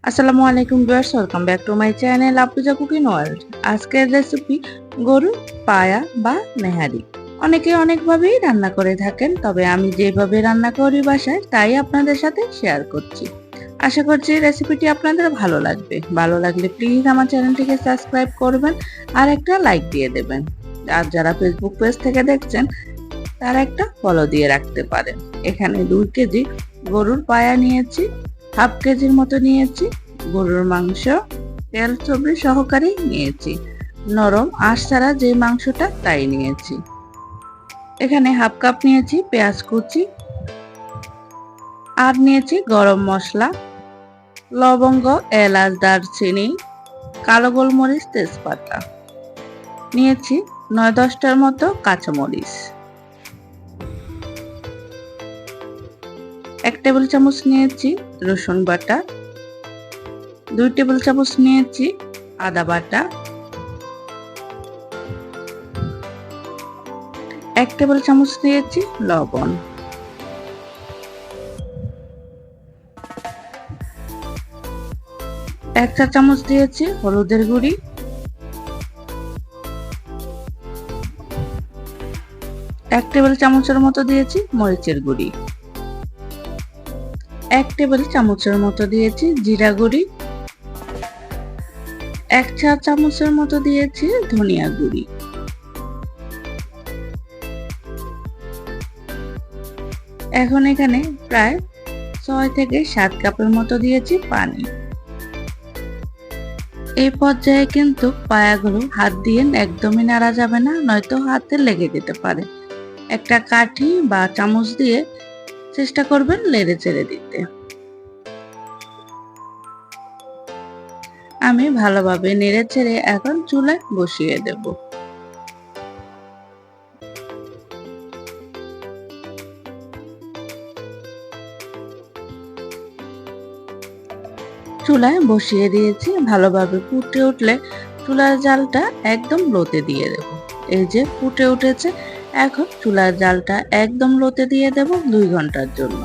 আসসালামু আলাইকুম viewers, welcome back to my channel আপুজা কুকিং ওয়ার্ল্ড। আজকের রেসিপি গরুর পায়া বা নেহারি। অনেকে অনেকভাবেই রান্না করে থাকেন, তবে আমি যেভাবে রান্না করি বাসায় তাই আপনাদের সাথে শেয়ার করছি। আশা করছি রেসিপিটি আপনাদের ভালো লাগবে। ভালো লাগলে প্লিজ আমার চ্যানেলটিকে সাবস্ক্রাইব করবেন আর একটা লাইক দিয়ে দেবেন। আর যারা ফেসবুক পেজ থেকে দেখছেন তারা একটা ফলো দিয়ে রাখতে পারেন। এখানে 2 কেজি গরুর পায়া নিয়েছি, হাফ কেজির মতো নিয়েছি গরুর মাংস, তেল চর্বি সহকারে নিয়েছি, নরম আঁশ ছাড়া যে মাংসটা তাই নিয়েছি। এখানে হাফ কাপ নিয়েছি পেঁয়াজ কুচি, আর নিয়েছি গরম মশলা, লবঙ্গ, এলাচ, দারচিনি, কালো গোলমরিচ, তেজপাতা। নিয়েছি 9-10টার মতো কাঁচামরিচ। 1 টেবিল চামচ নিয়েছি রসুন বাটা, 2 টেবিল চামচ নিয়েছি আদা বাটা, 1 টেবিল চামচ নিয়েছি লবণ, 1 চা চামচ দিয়েছি হলুদের গুঁড়ি, 1 টেবিল চামচের মতো দিয়েছি মরিচের গুঁড়ি, 1 টেবিল চামচের মতো দিয়েছি জিরা গুঁড়ি, 1 চা চামচের মতো দিয়েছি ধনিয়া গুঁড়ি। এখন এখানে প্রায় 6 থেকে 7 কাপের মতো দিয়েছি পানি। এই পর্যায়ে কিন্তু পায়াগুলো হাত দিয়ে একদমই নাড়া যাবে না, নয়তো হাতে লেগে যেতে পারে। একটা কাঠি বা চামচ দিয়ে চেষ্টা করবেন নেড়ে চেড়ে দিতে। আমি ভালোভাবে নেড়ে চেড়ে এখন চুলায় বসিয়ে দেব। চুলায় বসিয়ে দিয়েছি, ভালোভাবে ফুটে উঠলে চুলার জালটা একদম লোতে দিয়ে দেব। এই যে ফুটে উঠেছে, এখন চুলার জালটা একদম লোতে দিয়ে দেব 2 ঘন্টার জন্য।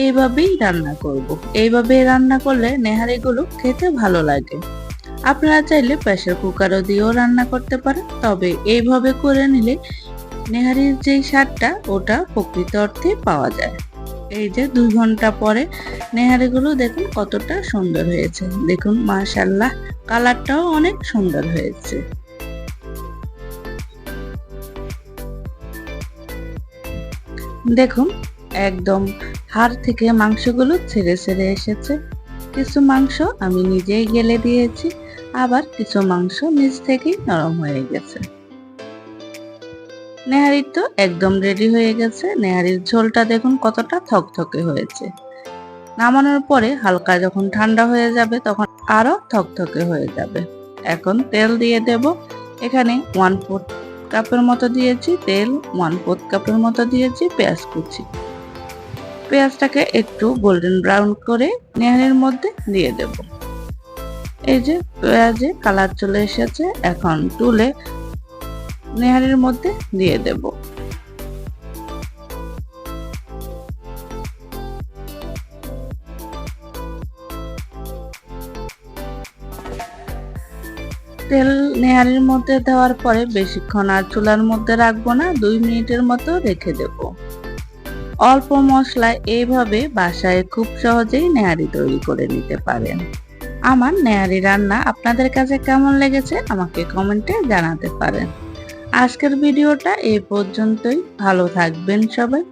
এইভাবেই রান্না করব। এইভাবে রান্না করলে নেহারিগুলো খেতে ভালো লাগে। আপনারা চাইলে প্রেসার কুকারও দিয়েও রান্না করতে পারেন, তবে এইভাবে করে নিলে নেহারির যেই স্বাদটা ওটা প্রকৃত অর্থে পাওয়া যায়। এই যে 2 ঘন্টা পরে নেহারিগুলো দেখুন কতটা সুন্দর হয়েছে। দেখুন মাশাআল্লাহ, কালারটাও অনেক সুন্দর হয়েছে। দেখুন একদম হাড় থেকে মাংসগুলো ছেড়ে ছেড়ে এসেছে। কিছু মাংস আমি নিজেই গেলে দিয়েছি, আবার কিছু মাংস নিচ থেকেই নরম হয়ে গেছে। নেহারি তো একদম রেডি হয়ে গেছে। নেহারির ঝোলটা দেখুন কতটা থকথকে হয়েছে। নামানোর পরে হালকা যখন ঠান্ডা হয়ে যাবে তখন আরো থকথকে হয়ে যাবে। এখন তেল দিয়ে দেব। এখানে 1/4 কাপের মতো দিয়েছি তেল, 1/4 কাপের মতো দিয়েছি পেঁয়াজ কুচি। পেঁয়াজটাকে একটু গোল্ডেন ব্রাউন করে নেহারির মধ্যে দিয়ে দেব। এই যে পেঁয়াজে কালার চলে এসেছে, এখন তুলে নেহারির মধ্যে দিয়ে দেব। তেল নেহারির মধ্যে দেওয়ার পরে বেশিক্ষণ আর চুলার মধ্যে রাখবো না, 2 মিনিটের মতো রেখে দেব। অল্প মশলায় এইভাবে বাসায় খুব সহজেই নেহারি তৈরি করে নিতে পারেন। আমার নেহারি রান্না আপনাদের কাছে কেমন লেগেছে আমাকে কমেন্টে জানাতে পারেন। আজকের ভিডিওটা এই পর্যন্তই। ভালো থাকবেন সবাই।